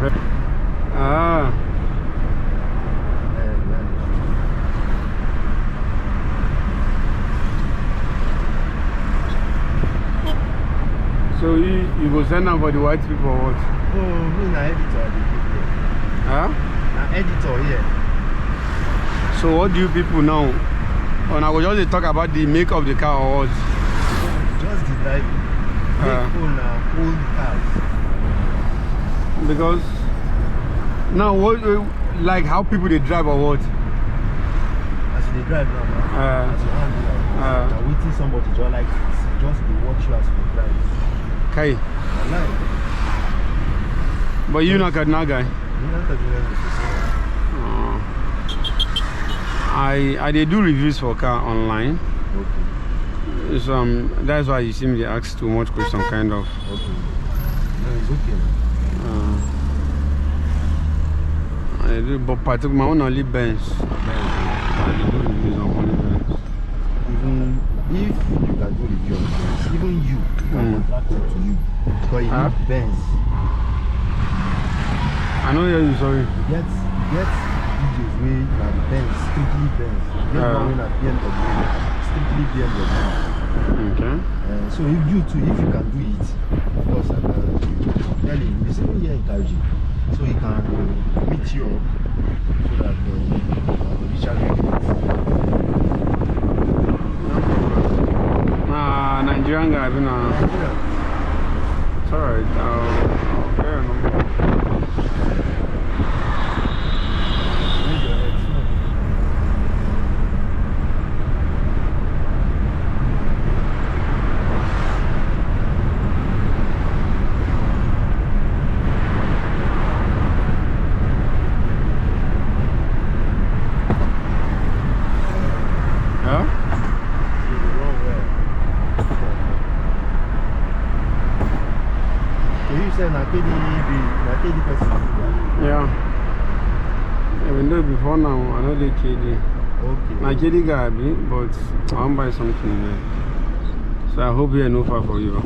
Ah. So you go send them for the white people or what? Oh, me na editor. Huh? Na editor here. So what do you people now? Or I will just talk about the make of the car or what? Just the driving. Make old cars. Because now what like how people they drive or what? As they drive now, as you handle now waiting somebody just like just to watch you as you drive. Okay. But you're not Kaduna guy. I they do reviews for car online. Okay. So that's why you see me ask too much question kind of. Okay. No, it's okay. I do, but particularly my own only Benz. I do reviews on only Benz. Even if you can do review on Benz, even you can contract it to you. Because you need Benz. I know you sorry. Get videos where na Benz, strictly Benz. Get one way na BMW, strictly BMW. Okay. So if you too, if you can do it, of course I can tell you, we still here in Kaiji. So he can meet you up so that we shall Nigerian guy, been it's alright. Fair enough. Yeah. Even though before now, I know they KD. Okay. My KD guy, but I want to buy something there. So I hope you are no far for you.